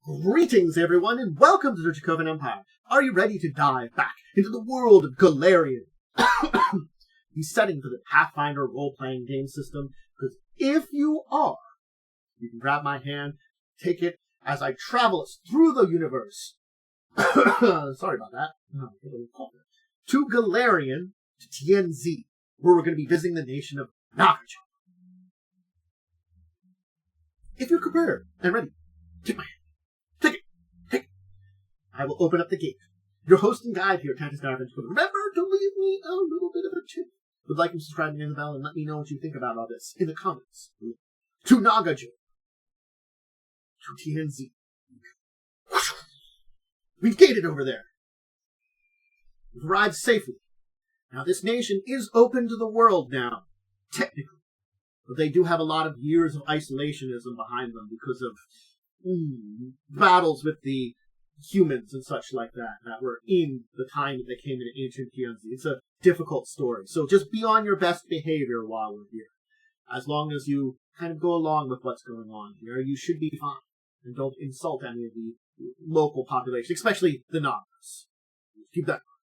Greetings, everyone, and welcome to the Dracovin Empire. Are you ready to dive back into the world of Golarion? The setting for the Pathfinder role-playing game system, because if you are, you can grab my hand, take it as I travel us through the universe. Sorry about that. To Golarion, to Tian Xia, where we're going to be visiting the nation of Nagajor. If you're prepared and ready, take my hand. I will open up the gate. Your host and guide here, Tian Xia. Remember to leave me a little bit of a tip. Would like to subscribe and the bell and let me know what you think about all this in the comments. To Nagajor. To Tian Xia. We've gated over there. We've arrived safely. Now this nation is open to the world now, technically. But they do have a lot of years of isolationism behind them because of battles with the humans and such like that were in the time that they came into ancient Tian Xia. It's a difficult story. So just be on your best behavior while we're here. As long as you kind of go along with what's going on here, you should be fine. And don't insult any of the local population, especially the Nagas. Keep that in mind.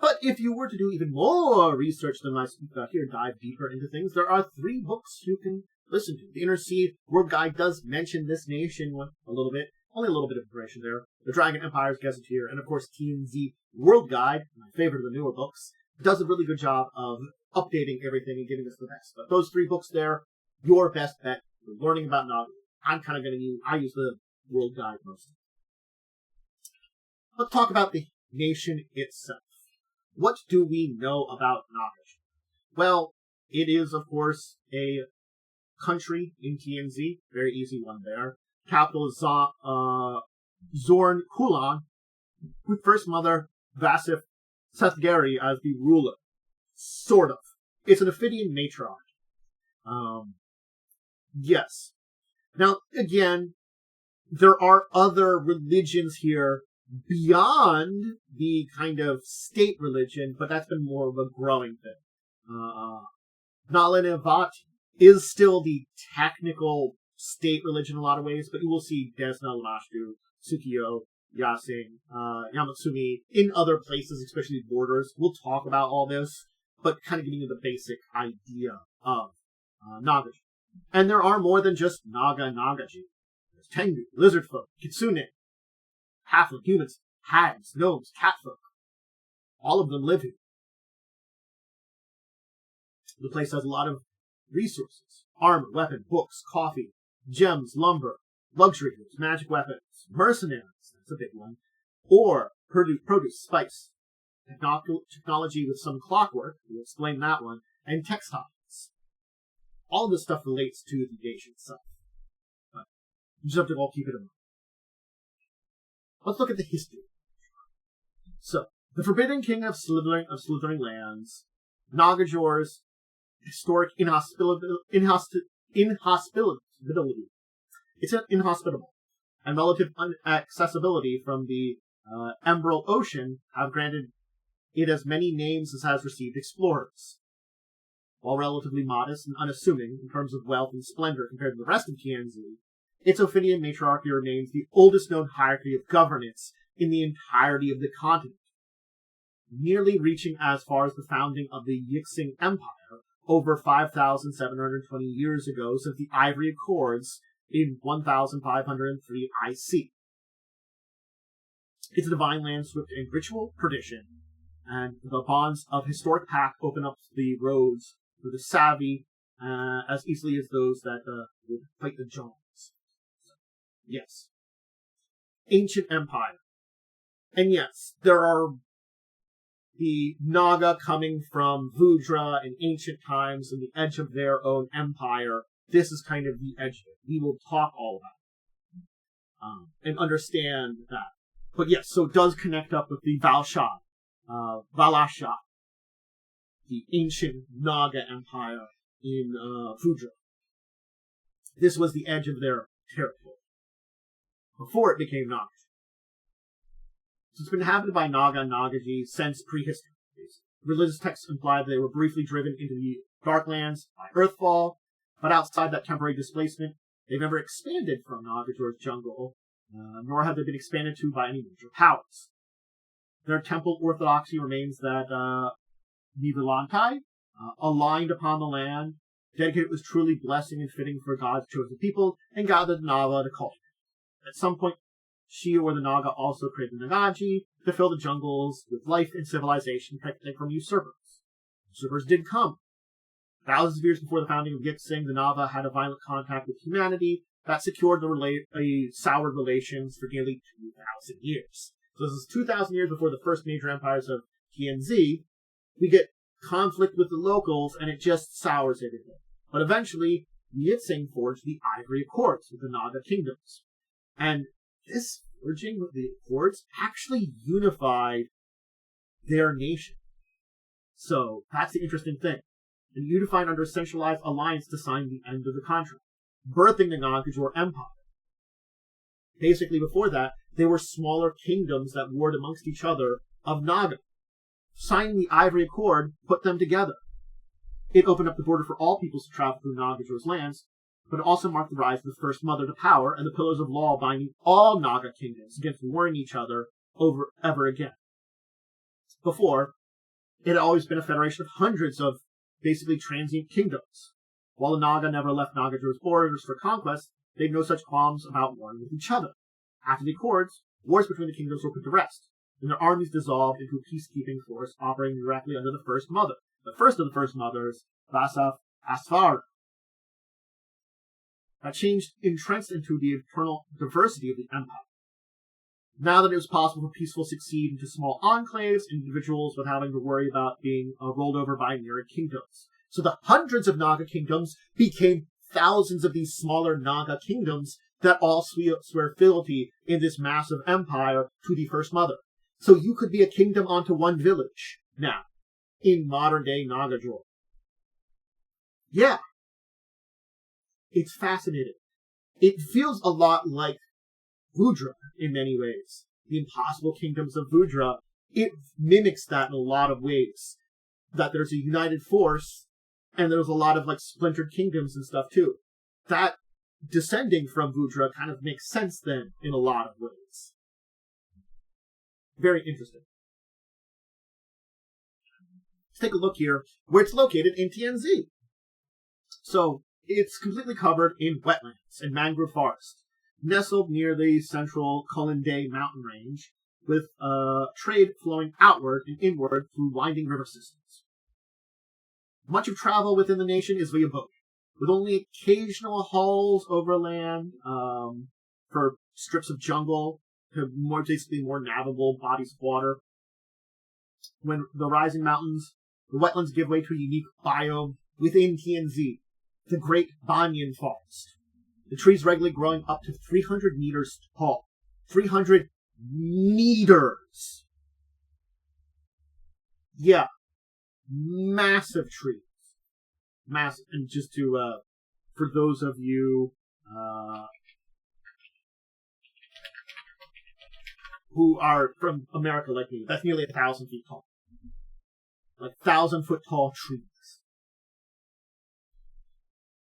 But if you were to do even more research than I speak about here, dive deeper into things, there are 3 books you can listen to. The Interseed World Guide does mention this nation a little bit. Only a little bit of information there. The Dragon Empire's Gazetteer, and of course Tian Xia World Guide, my favorite of the newer books, does a really good job of updating everything and giving us the best. But those 3 books there, your best bet for learning about Naga. I'm kind of going to use the World Guide mostly. Let's talk about the nation itself. What do we know about Naga? Well, it is, of course, a country in Tian Xia. Very easy one there. Capital is Zorn Kulan, with First Mother Vasif Sethgeri as the ruler. Sort of. It's an Ophidian matriarch. Yes. Now, again, there are other religions here beyond the kind of state religion, but that's been more of a growing thing. Nalinavati is still the technical state religion in a lot of ways, but you will see Desna, Lamashtu, Tsukio, Yasing, Yamatsumi in other places, especially borders. We'll talk about all this, but kind of giving you the basic idea of Nagajor. And there are more than just Naga and Nagaji. There's Tengu, lizard folk, Kitsune, halfling humans, hags, gnomes, catfolk. All of them live here. The place has a lot of resources. Armor, weapon, books, coffee, gems, lumber, luxury goods, magic weapons, mercenaries, that's a big one, or produce, spice, technology with some clockwork, we'll explain that one, and textiles. All this stuff relates to the nation itself. But you just have to all keep it in mind. Let's look at the history. So, the Forbidden King of Slithering Lands, Nagajor's historic inhospitability. It's inhospitable, and relative inaccessibility from the Emerald Ocean have granted it as many names as has received explorers. While relatively modest and unassuming in terms of wealth and splendor compared to the rest of Tian Xia, its Ophidian matriarchy remains the oldest known hierarchy of governance in the entirety of the continent, nearly reaching as far as the founding of the Yixing Empire over 5,720 years ago since the Ivory Accords in 1503 IC. It's a divine land swept in ritual tradition, and the bonds of historic pact open up the roads for the savvy as easily as those that would fight the Johns. Yes. Ancient Empire. And yes, there are the Naga coming from Vudra in ancient times and the edge of their own empire. This is kind of the edge of it. We will talk all about it and understand that. But yes, so it does connect up with the Valasha, the ancient Naga empire in Vudra. This was the edge of their territory before it became Naga. So it's been inhabited by Naga and Nagaji since prehistory. Religious texts imply that they were briefly driven into the Darklands by Earthfall, but outside that temporary displacement, they've never expanded from Nagajor's jungle nor have they been expanded to by any major powers. Their temple orthodoxy remains that untied, aligned upon the land, dedicated was truly blessing and fitting for God's chosen people, and gathered the Naga to cultivate. At some point, Xia or the Naga also created the Nagaji to fill the jungles with life and civilization protected from usurpers. Usurpers did come. Thousands of years before the founding of Yixing, the Naga had a violent contact with humanity that secured soured relations for nearly 2,000 years. So this is 2,000 years before the first major empires of Tian Xia. We get conflict with the locals, and it just sours everything. But eventually, Yixing forged the Ivory Accords with the Naga kingdoms. And this forging with the Accords actually unified their nation. So that's the interesting thing. And unified under a centralized alliance to sign the end of the contract, birthing the Nagajor Empire. Basically, before that, they were smaller kingdoms that warred amongst each other of Naga. Signing the Ivory Accord put them together. It opened up the border for all peoples to travel through Nagajor's lands, but it also marked the rise of the first mother to power and the pillars of law binding all Naga kingdoms against warring each other ever again. Before, it had always been a federation of hundreds of basically transient kingdoms. While the Naga never left Nagajor's borders for conquest, they had no such qualms about warring with each other. After the Accords, wars between the kingdoms were put to rest, and their armies dissolved into a peacekeeping force operating directly under the First Mother. The first of the First Mothers, Vasaf Asfara. That changed entrenched into the eternal diversity of the empire. Now that it was possible for peaceful succeed into small enclaves, individuals without having to worry about being rolled over by nearer kingdoms. So the hundreds of Naga kingdoms became thousands of these smaller Naga kingdoms that all swear fealty in this massive empire to the First Mother. So you could be a kingdom onto one village now, in modern-day Nagajor. Yeah. It's fascinating. It feels a lot like Vudra in many ways. The impossible kingdoms of Vudra, it mimics that in a lot of ways. That there's a united force, and there's a lot of like splintered kingdoms and stuff too. That descending from Vudra kind of makes sense then in a lot of ways. Very interesting. Let's take a look here where it's located in Tian Xia. So it's completely covered in wetlands and mangrove forest, nestled near the central Kolinde mountain range, with trade flowing outward and inward through winding river systems. Much of travel within the nation is via boat, with only occasional hauls overland for strips of jungle to basically more navigable bodies of water. When the rising mountains, the wetlands give way to a unique biome within Tian Xia, the Great Banyan Forest. The trees regularly growing up to 300 meters tall. 300 meters! Yeah. Massive trees. Massive. And just to, for those of you, who are from America like me, that's nearly 1,000 feet tall. Like 1,000-foot tall trees.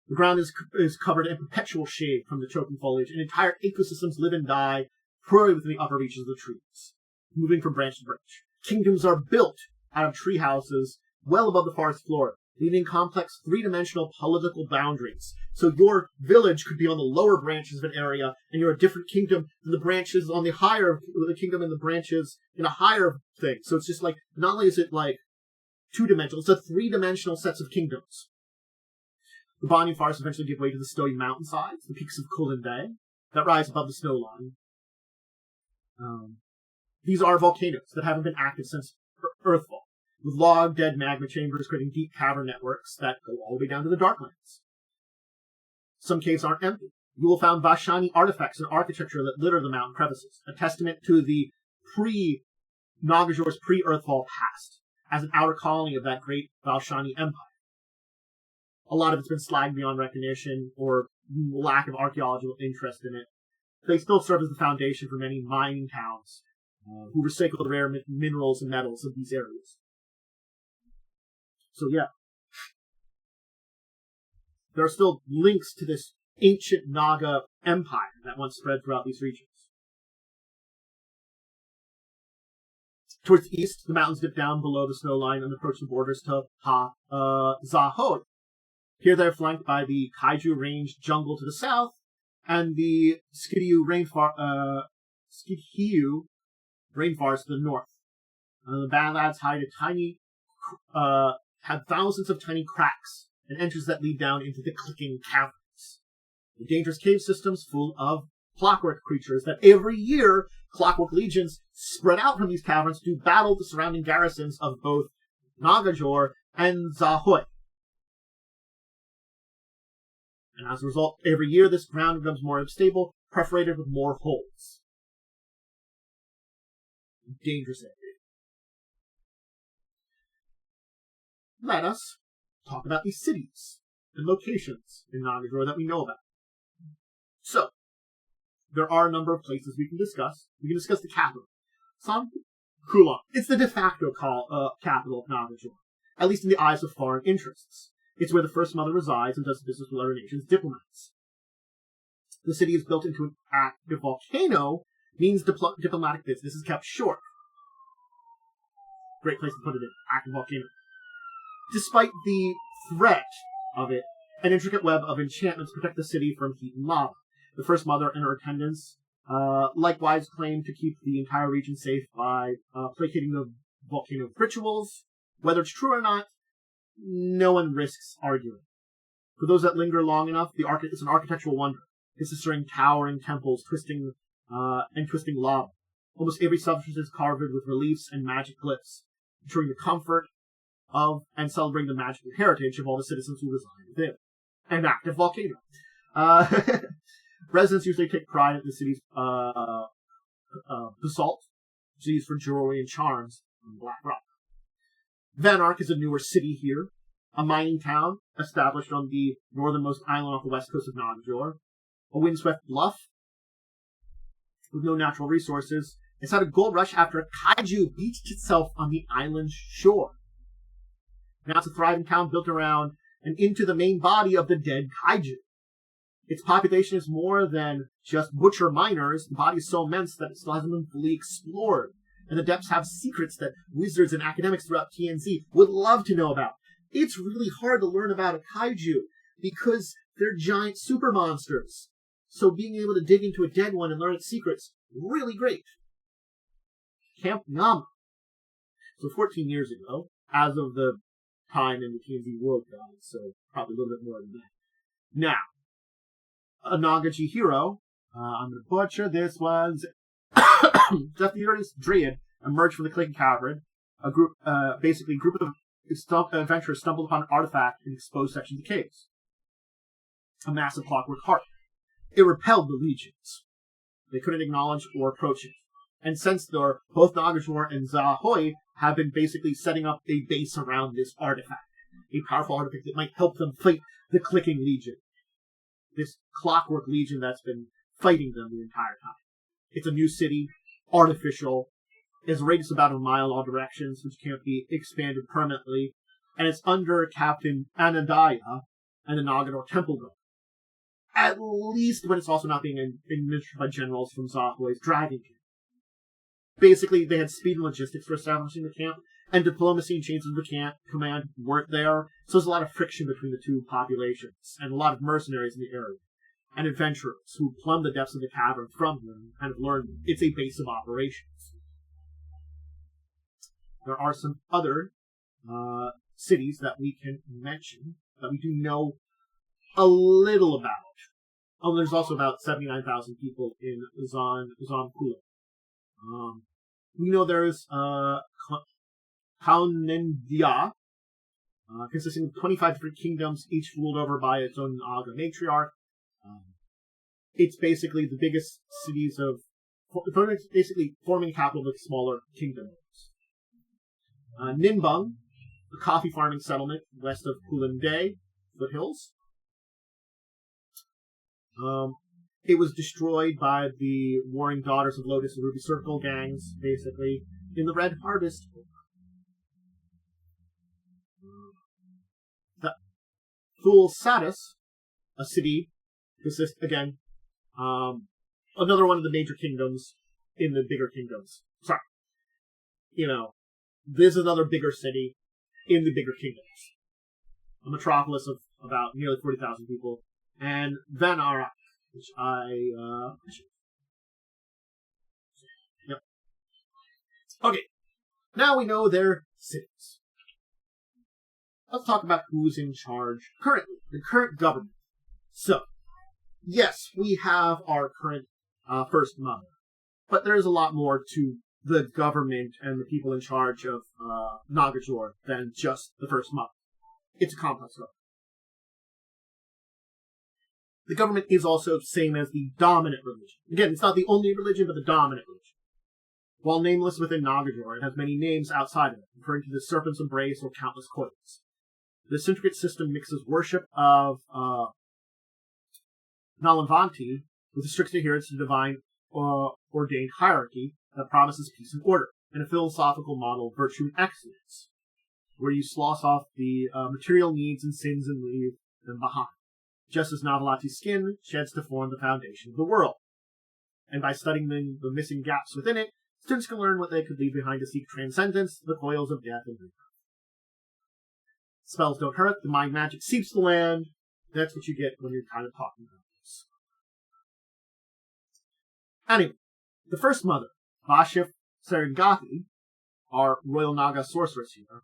The ground is covered in perpetual shade from the choking foliage, and entire ecosystems live and die purely within the upper reaches of the trees, moving from branch to branch. Kingdoms are built out of tree houses well above the forest floor, leaving complex three-dimensional political boundaries. So your village could be on the lower branches of an area, and you're a different kingdom than the branches on the higher, the kingdom and the branches in a higher thing. So it's just like, not only is it like two-dimensional, it's a three-dimensional sets of kingdoms. The Banyan forests eventually give way to the snowy mountainsides, the peaks of Kolinde, that rise above the snow line. These are volcanoes that haven't been active since Earthfall, with log-dead magma chambers creating deep cavern networks that go all the way down to the Darklands. Some caves aren't empty. You will find Vashani artifacts and architecture that litter the mountain crevices, a testament to the Nagajor's pre-Earthfall past, as an outer colony of that great Vashani Empire. A lot of it's been slagged beyond recognition or lack of archaeological interest in it. They still serve as the foundation for many mining towns who recycle the rare minerals and metals of these areas. So yeah, there are still links to this ancient Naga empire that once spread throughout these regions. Towards the east, the mountains dip down below the snow line and approach the borders to Zahoi. Here they're flanked by the Kaiju Range jungle to the south and the Skidhue rainforest to the north. The bad lads had thousands of tiny cracks and entries that lead down into the clicking caverns. The dangerous cave systems full of clockwork creatures that every year clockwork legions spread out from these caverns to battle the surrounding garrisons of both Nagajor and Zahoi. And as a result, every year this ground becomes more unstable, perforated with more holes. Dangerous area. Let us talk about these cities and locations in Nagajor that we know about. So, there are a number of places we can discuss. We can discuss the capital. San Kulon. It's the de facto capital of Nagajor, at least in the eyes of foreign interests. It's where the First Mother resides and does business with other nations' diplomats. The city is built into an active volcano, means diplomatic business is kept short. Great place to put it in, active volcano. Despite the threat of it, an intricate web of enchantments protect the city from heat and lava. The First Mother and her attendants likewise claim to keep the entire region safe by placating the volcano with rituals. Whether it's true or not, no one risks arguing. For those that linger long enough, it's an architectural wonder, consisting towering temples twisting lava. Almost every substance is carved with reliefs and magic glyphs, ensuring the comfort of and celebrating the magical heritage of all the citizens who reside within. An active volcano. Residents usually take pride in the city's basalt, which is used for jewelry and charms on black rock. Vanark is a newer city here, a mining town established on the northernmost island off the west coast of Nagajor, a windswept bluff with no natural resources. It's had a gold rush after a kaiju beached itself on the island's shore. Now it's a thriving town built around and into the main body of the dead kaiju. Its population is more than just butcher miners. The body is so immense that it still hasn't been fully explored. And the depths have secrets that wizards and academics throughout Tian Xia would love to know about. It's really hard to learn about a kaiju because they're giant super monsters. So being able to dig into a dead one and learn its secrets, really great. Camp Nama. So 14 years ago, as of the time in the Tian Xia world guide, so probably a little bit more than that. Now, a Nagaji hero, I'm going to butcher this one. Just the earliest Dryad emerged from the clicking cavern. A group of adventurers stumbled upon an artifact in exposed sections of caves. A massive clockwork heart. It repelled the legions. They couldn't acknowledge or approach it. And since both Nagajor and Zahoi have been basically setting up a base around this artifact. A powerful artifact that might help them fight the clicking legion. This clockwork legion that's been fighting them the entire time. It's a new city, artificial. It's a radius about a mile in all directions, which can't be expanded permanently. And it's under Captain Anandaya and the Nagajor Temple Guard. At least when it's also not being administered by generals from Zahoi's Dragon Camp. Basically, they had speed and logistics for establishing the camp, and diplomacy and chains of the camp command weren't there, so there's a lot of friction between the two populations, and a lot of mercenaries in the area, and adventurers who plumb the depths of the cavern from them and kind of learn it's a base of operations. There are some other cities that we can mention that we do know a little about. Oh, there's also about 79,000 people in Zamkula. We know there's Kaunendia, consisting of 25 different kingdoms, each ruled over by its own Naga matriarch. It's basically the biggest cities basically forming capital of smaller kingdoms. Ninbung, the coffee farming settlement west of Kulende foothills. It was destroyed by the warring daughters of Lotus and Ruby Circle gangs, basically, in the Red Harvest War. The Thul Satis, a city, consists, again, another one of the major kingdoms in the bigger kingdoms. Sorry. this is another bigger city in the bigger kingdoms. A metropolis of about nearly 40,000 people. And Van Arak, which Yep. Okay. Now we know their cities. Let's talk about who's in charge currently. The current government. So, yes, we have our current First Mother. But there's a lot more to the government and the people in charge of Nagajor than just the First Mother. It's a complex government. The government is also same as the dominant religion. Again, it's not the only religion, but the dominant religion. While nameless within Nagajor, it has many names outside of it, referring to the Serpent's Embrace or Countless Coils. This intricate system mixes worship of Nalanvanti with a strict adherence to divine ordained hierarchy that promises peace and order, and a philosophical model of virtue and excellence, where you slough off the material needs and sins and leave them behind, just as Navalati's skin sheds to form the foundation of the world. And by studying the missing gaps within it, students can learn what they could leave behind to seek transcendence, the coils of death and rebirth. Spells don't hurt, the mind magic seeps the land. That's what you get when you're kind of talking about this. Anyway, the First Mother, Vashif Serengathi, our Royal Naga sorceress here,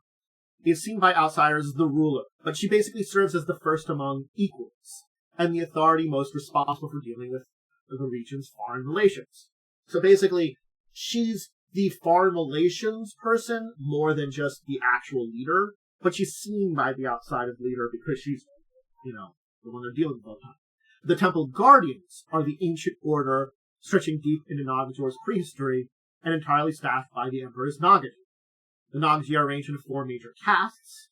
is seen by outsiders as the ruler, but she basically serves as the first among equals, and the authority most responsible for dealing with the region's foreign relations. So basically, she's the foreign relations person more than just the actual leader, but she's seen by the outside as leader because she's, the one they're dealing with all the time. The Temple Guardians are the ancient order stretching deep into Nagajor's prehistory and entirely staffed by the Emperor's Nagaji. The Nagaji are arranged into 4 major castes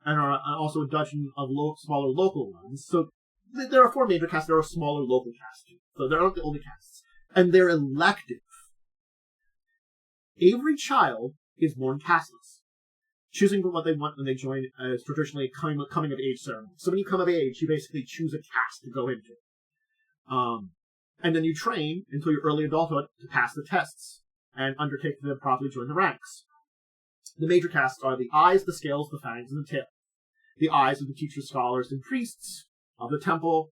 and are also a dozen of smaller local ones. So there are 4 major castes, there are smaller local castes too. So they're not the only castes. And they're elective. Every child is born casteless, choosing what they want when they join as traditionally a coming of age ceremony. So when you come of age, you basically choose a caste to go into. And then you train until your early adulthood to pass the tests and undertake to properly join the ranks. The major castes are the eyes, the scales, the fangs, and the tail. The eyes are the teachers, scholars, and priests of the temple.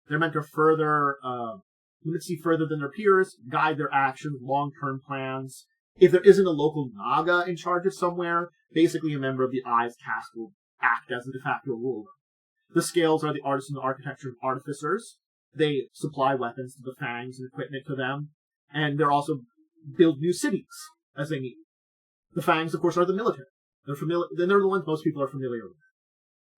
They're meant to see further than their peers, guide their actions, long-term plans. If there isn't a local Naga in charge of somewhere, basically a member of the eyes caste will act as a de facto ruler. The scales are the artisans, architecture, and artificers. They supply weapons to the fangs and equipment to them, and they're also build new cities as they need. The fangs, of course, are the military. They're the ones most people are familiar with.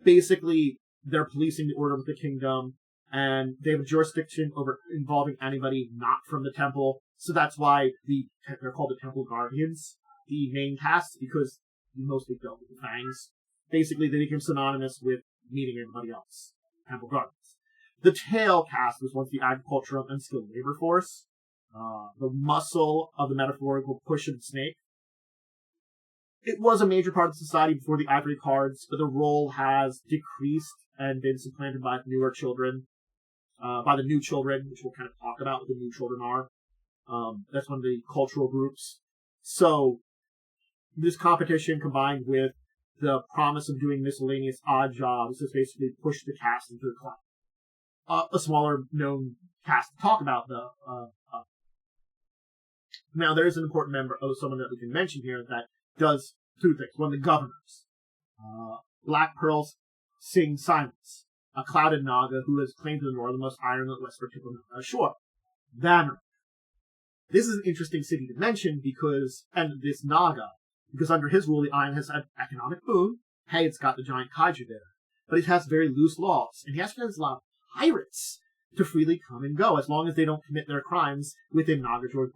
Basically, they're policing the order of the kingdom, and they have a jurisdiction over involving anybody not from the temple. So that's why they're called the Temple Guardians, the main caste, because you mostly dealt with the fangs. Basically, they became synonymous with meeting everybody else. Temple Guardians. The tail caste was once the agricultural and skilled labor force, the muscle of the metaphorical push of the snake. It was a major part of society before the ivory cards, but the role has decreased and been supplanted by newer children, by the new children, which we'll kind of talk about what the new children are. That's one of the cultural groups. So this competition combined with the promise of doing miscellaneous odd jobs has basically pushed the caste into the cloud. A smaller known caste to talk about now there is an important member of someone that we can mention here that does 2 things. One, the governors. Black Pearls Sing Silence, a clouded Naga who has claimed to the northernmost island and western tip of the shore. Vanner. This is an interesting city to mention because under his rule, the island has an economic boom. Hey, it's got the giant kaiju there. But it has very loose laws, and he has to allow pirates to freely come and go, as long as they don't commit their crimes within Nagajor's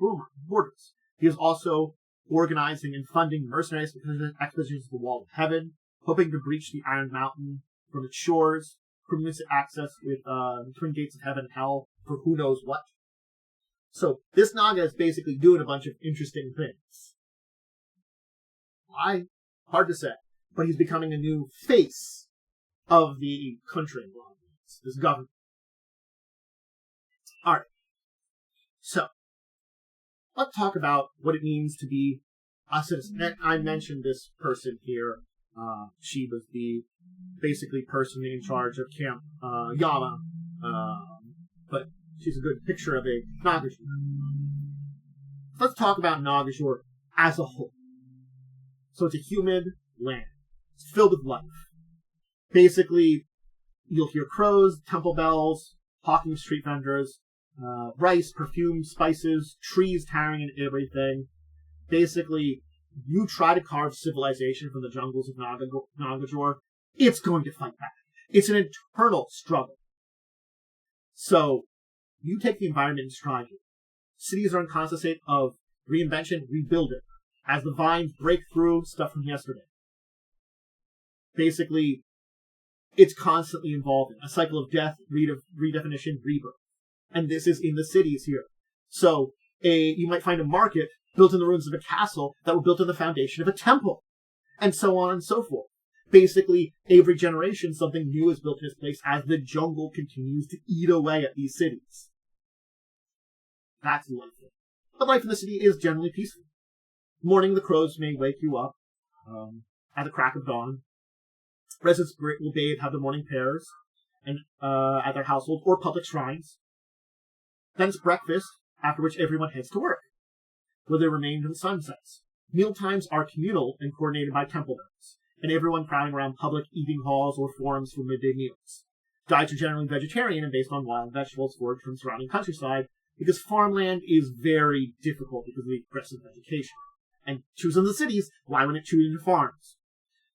borders. He is also organizing and funding mercenary expeditions to the Wall of Heaven, hoping to breach the Iron Mountain from its shores, permits access with the Twin Gates of Heaven and Hell for who knows what. So this Naga is basically doing a bunch of interesting things. Why? Hard to say. But he's becoming a new face of the country, this government. Alright. So, let's talk about what it means to be a citizen. I mentioned this person here. She was the basically person in charge of Camp Yama, but she's a good picture of a Nagajor. Let's talk about Nagajor as a whole. So it's a humid land. It's filled with life. Basically, you'll hear crows, temple bells, hawking street vendors, rice, perfume, spices, trees tearing into everything. Basically, you try to carve civilization from the jungles of Nagajor, it's going to fight back. It's an internal struggle. So, you take the environment in stride here. Cities are in constant state of reinvention, rebuilding, as the vines break through stuff from yesterday. Basically, it's constantly evolving. A cycle of death, redefinition, rebirth. And this is in the cities here. So, you might find a market built in the ruins of a castle that were built on the foundation of a temple. And so on and so forth. Basically, every generation, something new is built in its place as the jungle continues to eat away at these cities. That's life. But life in the city is generally peaceful. Morning, the crows may wake you up at the crack of dawn. Residents will bathe, have their morning prayers and at their household or public shrines. Then it's breakfast, after which everyone heads to work, where they remain until the sun sets. Meal times are communal and coordinated by temple bells, and everyone crowding around public eating halls or forums for midday meals. Diets are generally vegetarian and based on wild vegetables foraged from surrounding countryside, because farmland is very difficult because of the aggressive vegetation. And choosing the cities, why wouldn't it choose into farms?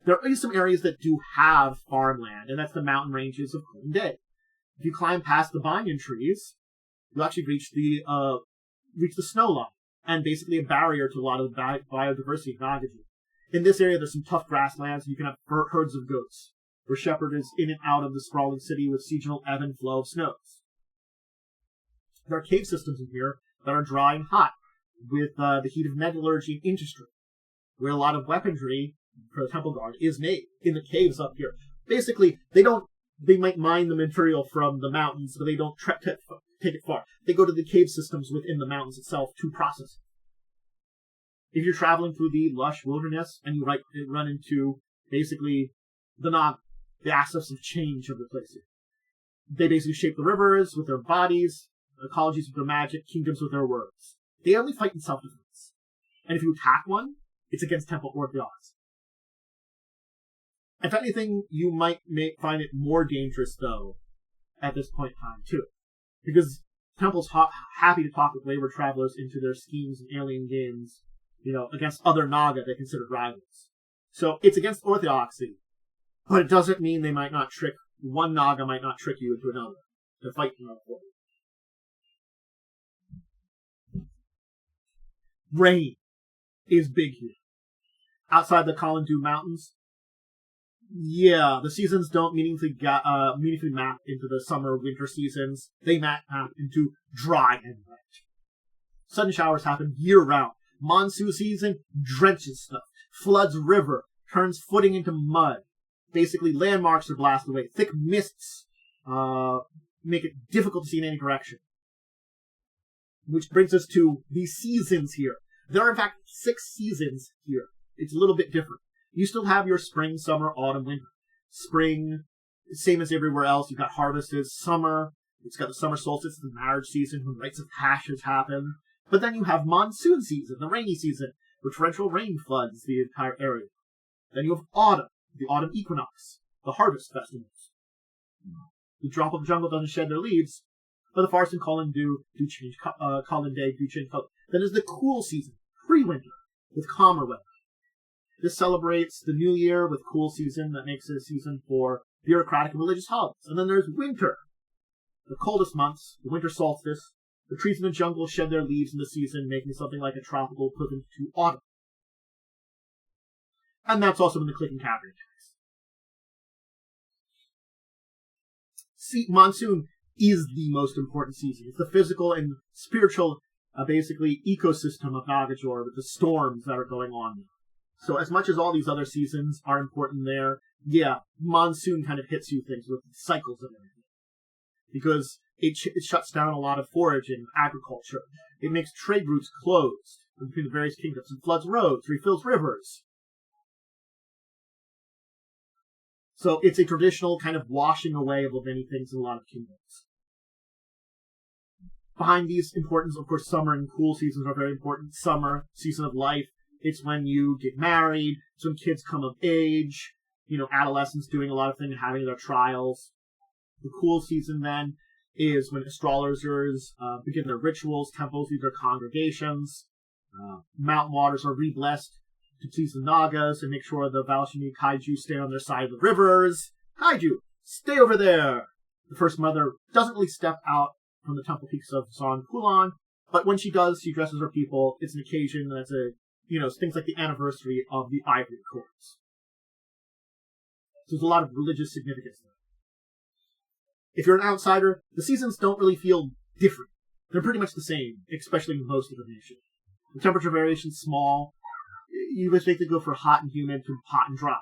There are some areas that do have farmland, and that's the mountain ranges of Golden Day. If you climb past the banyan trees, you'll actually reach the snow line, and basically a barrier to a lot of the biodiversity of Nagajor. In this area, there's some tough grasslands, and you can have herds of goats, where shepherd is in and out of the sprawling city with seasonal ebb and flow of snows. There are cave systems in here that are dry and hot, with the heat of metallurgy and industry, where a lot of weaponry for the temple guard is made in the caves up here. Basically, they might mine the material from the mountains, but they don't take it far. They go to the cave systems within the mountains itself to process it. If you're traveling through the lush wilderness and you run into basically the Naga, the aspects of change of the place here. They basically shape the rivers with their bodies, ecologies with their magic, kingdoms with their words. They only fight in self-defense. And if you attack one, it's against temple orthodoxy. If anything, you might find it more dangerous, though, at this point in time, too. Because temple's happy to talk with wayward travelers into their schemes and alien games, against other Naga they consider rivals. So it's against orthodoxy, but it doesn't mean one Naga might not trick you into another to fight another for you. Rain is big here. Outside the Kalandu Mountains, the seasons don't meaningfully map into the summer-winter seasons. They map into dry and wet. Sudden showers happen year-round. Monsoon season drenches stuff. Floods river, turns footing into mud. Basically, landmarks are blasted away. Thick mists make it difficult to see in any direction. Which brings us to the seasons here. There are, in fact, 6 seasons here. It's a little bit different. You still have your spring, summer, autumn, winter. Spring, same as everywhere else. You've got harvests. Summer, it's got the summer solstice, the marriage season, when rites of passage happen. But then you have monsoon season, the rainy season, where torrential rain floods the entire area. Then you have autumn, the autumn equinox, the harvest festivals. The drop of jungle doesn't shed their leaves, but the forest and Colin do change color. Then there's the cool season, pre-winter, with calmer weather. This celebrates the new year with cool season that makes it a season for bureaucratic and religious holidays. And then there's winter, the coldest months, the winter solstice. The trees in the jungle shed their leaves in the season, making something like a tropical equivalent to autumn. And that's also when the clicking cavalry attacks. Monsoon is the most important season. It's the physical and spiritual, basically, ecosystem of Nagajor with the storms that are going on there. So as much as all these other seasons are important there, monsoon kind of hits you things with cycles of everything. Because it shuts down a lot of forage and agriculture. It makes trade routes closed. between the various kingdoms and floods roads, refills rivers. So it's a traditional kind of washing away of many things in a lot of kingdoms. Behind these importance, of course, summer and cool seasons are very important. Summer, season of life, it's when you get married, it's when kids come of age, adolescents doing a lot of things, having their trials. The cool season then is when astrologers begin their rituals, temples lead their congregations, mountain waters are re-blessed to please the Nagas and make sure the Valshini Kaiju stay on their side of the rivers. Kaiju, stay over there! The First Mother doesn't really step out from the temple peaks of Zon Kulan, but when she does, she dresses her people. It's an occasion that's things like the anniversary of the Ivory Accords. So there's a lot of religious significance there. If you're an outsider, the seasons don't really feel different. They're pretty much the same, especially in most of the nation. The temperature variation is small. You basically go from hot and humid to hot and dry.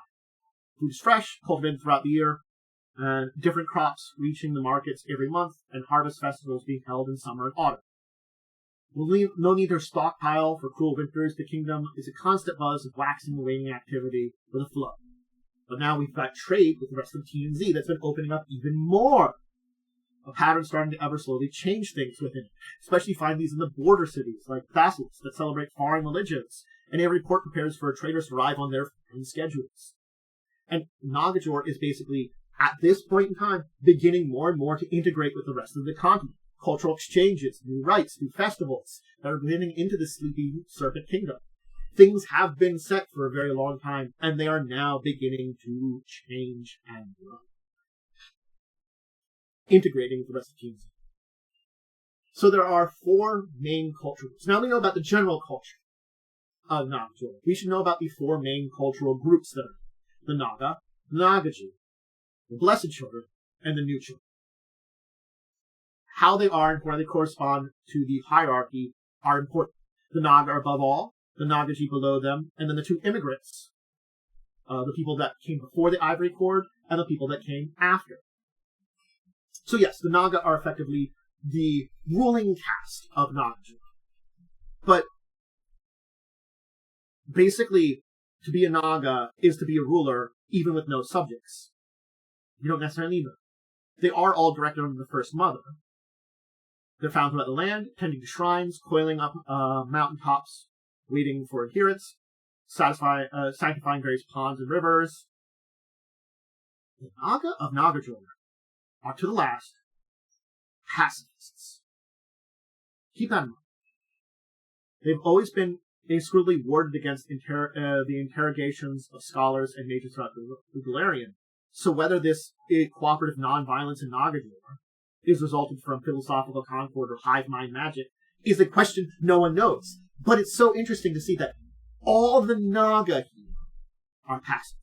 Food is fresh, cultivated throughout the year, and different crops reaching the markets every month, and harvest festivals being held in summer and autumn. No need to stockpile for cruel winters. The kingdom is a constant buzz of waxing and waning activity with a flow. But now we've got trade with the rest of Tian Xia that's been opening up even more. A pattern starting to ever slowly change things within it. Especially find these in the border cities, like Thassalos, that celebrate foreign religions, and every port prepares for traders to arrive on their foreign schedules. And Nagajor is basically, at this point in time, beginning more and more to integrate with the rest of the continent. Cultural exchanges, new rites, new festivals that are beginning into the sleepy serpent kingdom. Things have been set for a very long time, and they are now beginning to change and grow. Integrating with the rest of Tian Xia. So there are 4 main culture groups. Now we know about the general culture of Nagajor. We should know about the 4 main cultural groups that are the Naga, the Nagajor, the Blessed Children, and the New Children. How they are and where they correspond to the hierarchy are important. The Naga above all, the Nagaji below them, and then the 2 immigrants. The people that came before the Ivory Cord and the people that came after. So yes, the Naga are effectively the ruling caste of Nagajor. But basically, to be a Naga is to be a ruler even with no subjects. You don't necessarily need them. They are all directed under the First Mother. They're found throughout the land, tending to shrines, coiling up mountaintops, waiting for adherents, sanctifying various ponds and rivers. The Naga of Nagajor are, to the last, pacifists. Keep that in mind. They've always been inscrutably warded against the interrogations of scholars and mages throughout the Golarion. So whether this cooperative non-violence in Nagajor is resulted from philosophical concord or hive mind magic is a question no one knows. But it's so interesting to see that all the Naga here are pacifists.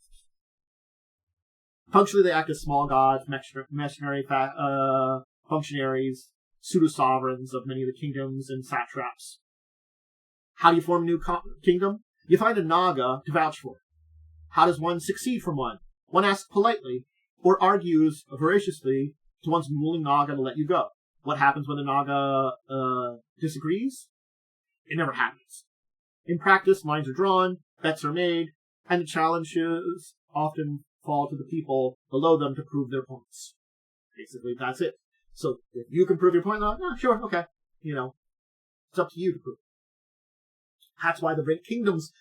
Functionally, they act as small gods, mercenary functionaries, pseudo-sovereigns of many of the kingdoms and satraps. How do you form a new kingdom? You find a Naga to vouch for it. How does one succeed from one? One asks politely, or argues voraciously to one's ruling Naga to let you go. What happens when the Naga disagrees? It never happens. In practice, lines are drawn, bets are made, and the challenges often fall to the people below them to prove their points. Basically, that's it. So, if you can prove your point, sure, okay. It's up to you to prove it. That's why the great kingdoms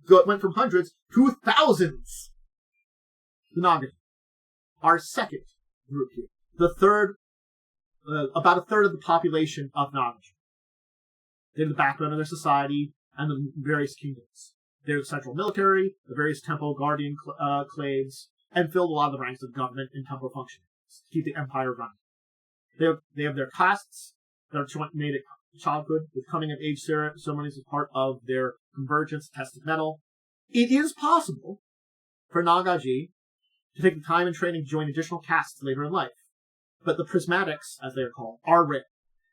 went from hundreds to thousands. The Naga, our second group here. The third, about a third of the population of Naga. They're the backbone of their society and the various kingdoms. They're the central military, the various temple guardian clades, and filled a lot of the ranks of government and temple functionaries to keep the empire running. They have their castes that are made at childhood with coming of age ceremonies as part of their convergence test of metal. It is possible for Nagaji to take the time and training to join additional castes later in life. But the prismatics, as they're called, are rare.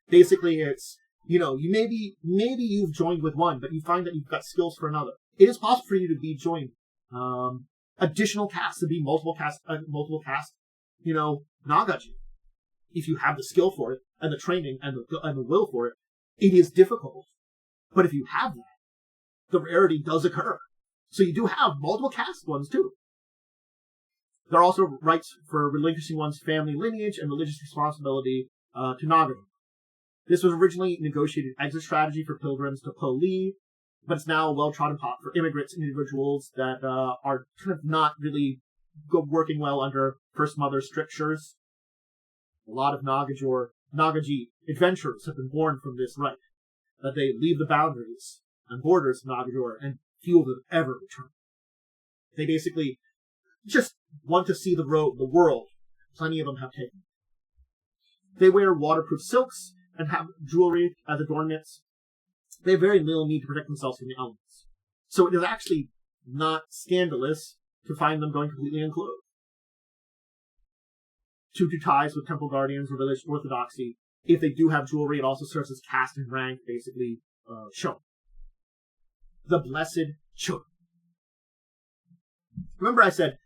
Basically, it's, maybe you've joined with one, but you find that you've got skills for another. It is possible for you to be joined additional castes, to be multiple caste, Nagaji. If you have the skill for it, and the training, and the will for it, it is difficult. But if you have that, the rarity does occur. So you do have multiple caste ones, too. There are also rights for relinquishing one's family lineage and religious responsibility to Nagajor. This was originally a negotiated exit strategy for pilgrims to Po Li, but it's now a well-trodden path for immigrants and individuals that are kind of not really working well under First Mother strictures. A lot of Nagaji adventurers have been born from this right, that they leave the boundaries and borders of Nagajor and few of them ever return. They basically just want to see the world. Plenty of them have taken. They wear waterproof silks and have jewelry as adornments. They have very little need to protect themselves from the elements. So it is actually not scandalous to find them going completely unclothed. To ties with temple guardians or religious orthodoxy, if they do have jewelry, it also serves as caste and rank, basically shown. The Blessed Children. Remember I said,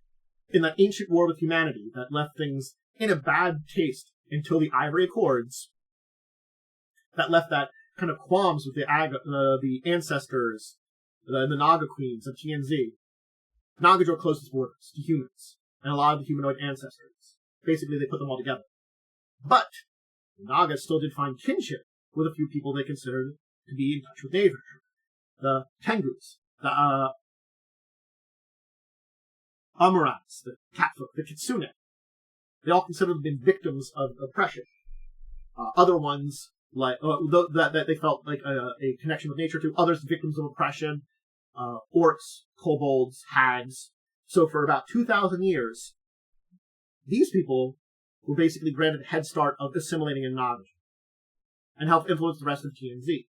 in that ancient war with humanity that left things in a bad taste until the Ivory Accords, that left that kind of qualms with the ancestors, the Naga queens of Tian Xia. Nagajor closed its borders to humans and a lot of the humanoid ancestors. Basically, they put them all together. But the Nagas still did find kinship with a few people they considered to be in touch with nature. The Tengus, the Amurats, the Catfolk, the Kitsune. They all considered them victims of oppression. Other ones, like that they felt like a connection with nature to. Others, victims of oppression. Orcs, kobolds, hags. So for about 2,000 years, these people were basically granted a head start of assimilating in Nagajor and helped influence the rest of Tian Xia.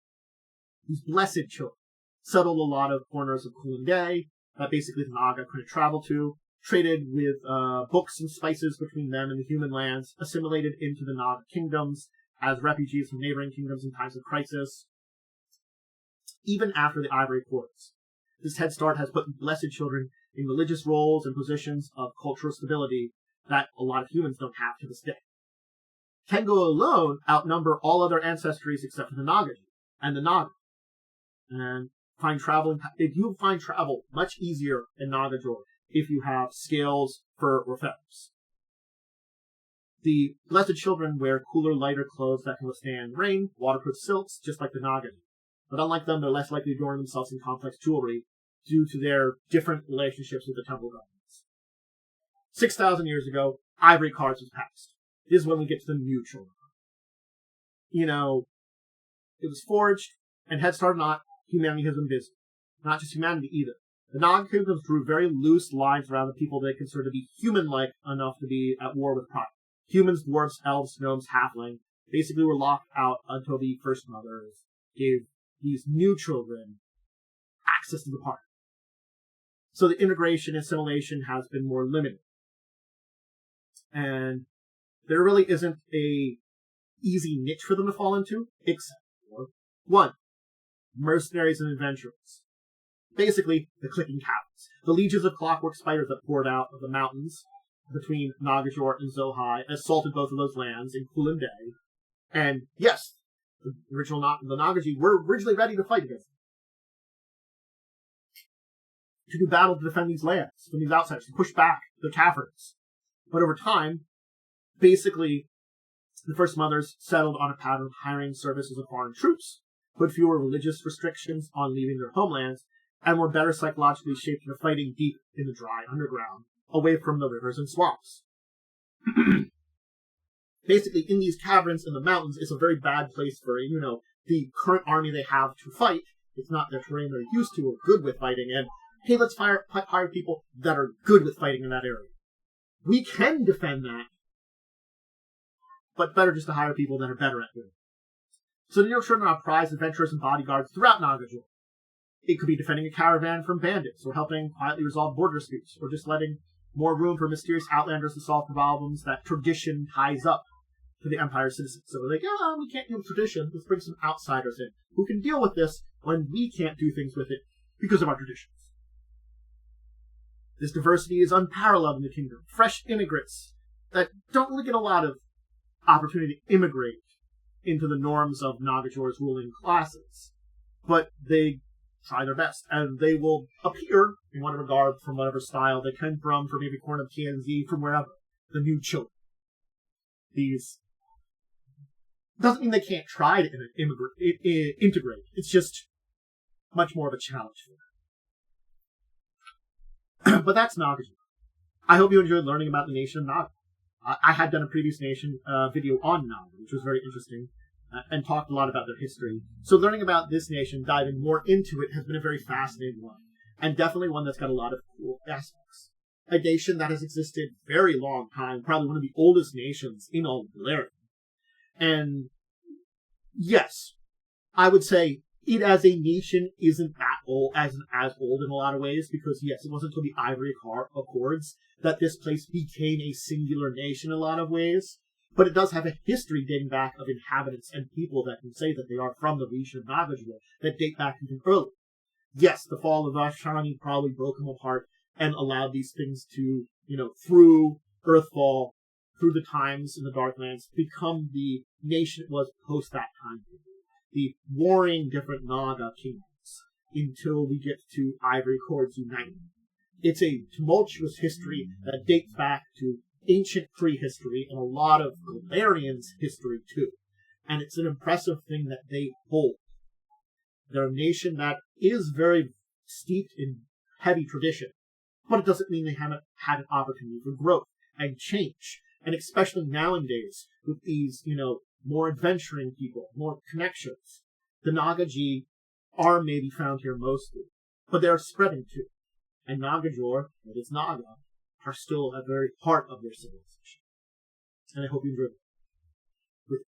These blessed children settled a lot of corners of Kulin that basically the Naga couldn't travel to, traded with books and spices between them and the human lands, assimilated into the Naga kingdoms as refugees from neighboring kingdoms in times of crisis. Even after the Ivory Accords, this head start has put blessed children in religious roles and positions of cultural stability that a lot of humans don't have to this day. Tengu alone outnumber all other ancestries except for the Nagaji and the Naga. And you find travel much easier in Nagajor if you have scales, fur, or feathers. The blessed children wear cooler, lighter clothes that can withstand rain, waterproof silks, just like the Nagaji. But unlike them, they're less likely to adorn themselves in complex jewelry due to their different relationships with the temple guardians. 6,000 years ago, ivory cards was passed. This is when we get to the new children. It was forged, and head start or not, humanity has been busy. Not just humanity either. The Naga kingdoms drew very loose lines around the people they considered to be human-like enough to be at war with pride. Humans, dwarves, elves, gnomes, halfling, basically were locked out until the First Mothers gave these new children access to the party. So the integration and assimilation has been more limited. And there really isn't a easy niche for them to fall into, except for one, mercenaries and adventurers. Basically, the clicking caverns. The legions of clockwork spiders that poured out of the mountains between Nagajor and Zohai assaulted both of those lands in Kulin Day. And yes, the Nagaji were originally ready to fight against them. To do battle to defend these lands from these outsiders, to push back the caverns. But over time, basically, the First Mothers settled on a pattern of hiring services of foreign troops, put fewer religious restrictions on leaving their homelands, and were better psychologically shaped into fighting deep in the dry underground, away from the rivers and swamps. Basically, in these caverns in the mountains, it's a very bad place for, the current army they have to fight. It's not their terrain they're used to or good with fighting, and, hey, let's hire people that are good with fighting in that area. We can defend that, but better just to hire people that are better at doing it. So the children are prized adventurers and bodyguards throughout Nagajor. It could be defending a caravan from bandits, or helping quietly resolve border disputes, or just letting more room for mysterious outlanders to solve problems that tradition ties up to the Empire's citizens. So they're like, we can't deal with tradition, let's bring some outsiders in who can deal with this when we can't do things with it because of our traditions. This diversity is unparalleled in the kingdom. Fresh immigrants that don't really get a lot of opportunity to immigrate into the norms of Nagajor's ruling classes, but they try their best. And they will appear in whatever garb, from whatever style they come from maybe corner of Tian Xia, from wherever. The new children. These doesn't mean they can't try to integrate. It's just much more of a challenge for them. But that's Nagajor. I hope you enjoyed learning about the nation of Naga. I had done a previous nation video on Naga, which was very interesting, and talked a lot about their history. So learning about this nation, diving more into it, has been a very fascinating one, and definitely one that's got a lot of cool aspects. A nation that has existed a very long time, probably one of the oldest nations in all of Golarion. And yes, I would say it as a nation isn't as old in a lot of ways, because yes, it wasn't until the Ivory Accords that this place became a singular nation in a lot of ways. But it does have a history dating back of inhabitants and people that can say that they are from the region of Nagajor, that date back even earlier. Yes, the fall of Vashani probably broke them apart and allowed these things to, through Earthfall, through the times in the Darklands, become the nation it was post that time period. The warring different Naga kingdoms until we get to Ivory Accords uniting. It's a tumultuous history that dates back to ancient prehistory and a lot of Golarion's history too. And it's an impressive thing that they hold. They're a nation that is very steeped in heavy tradition, but it doesn't mean they haven't had an opportunity for growth and change. And especially nowadays, with these, more adventuring people, more connections. The Nagaji are maybe found here mostly, but they're spreading too. And Nagajor, and its Naga, are still at the very heart of their civilization. And I hope you enjoyed it.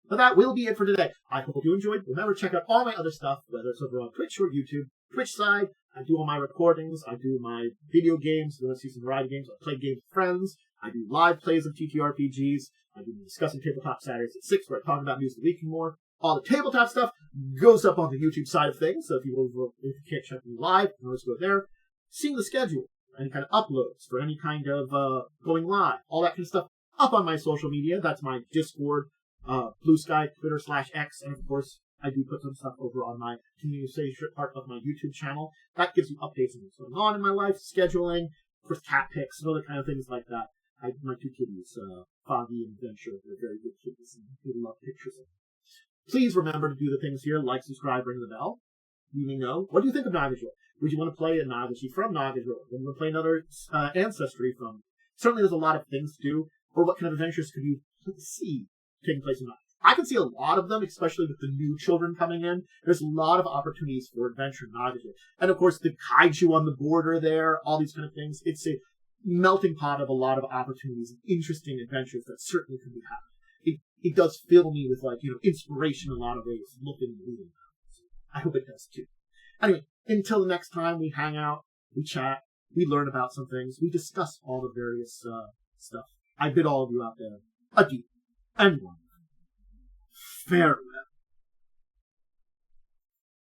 But that will be it for today. I hope you enjoyed. Remember, check out all my other stuff, whether it's over on Twitch or YouTube. Twitch side, I do all my recordings. I do my video games. If you want to see some variety games, I play games with friends. I do live plays of TTRPGs. I do discussing tabletop Saturdays at 6, where I talk about news of the week and more. All the tabletop stuff goes up on the YouTube side of things. So if you can't check me live, you can always go there. Seeing the schedule, any kind of uploads for any kind of going live, all that kind of stuff up on my social media. That's my Discord, Blue Sky, Twitter /X, and of course, I do put some stuff over on my community part of my YouTube channel. That gives you updates on what's going on in my life, scheduling, with cat pics, and other kind of things like that. My two kitties, Foggy and Venture, they're very good kitties, and we love pictures of them. Please remember to do the things here, like, subscribe, ring the bell. Let me know. What do you think of Nagajor? Would you want to play a Nagaji from Nagajor? Would you want to play another ancestry from? Certainly there's a lot of things to do, or what kind of adventures could you see taking place in Naga? I can see a lot of them, especially with the new children coming in. There's a lot of opportunities for adventure in Nagajor. And of course, the kaiju on the border there, all these kind of things. It's a melting pot of a lot of opportunities and interesting adventures that certainly could be happening. It does fill me with, inspiration in a lot of ways, looking and reading. I hope it does too. Anyway, until the next time we hang out, we chat, we learn about some things, we discuss all the various stuff. I bid all of you out there adieu and one farewell.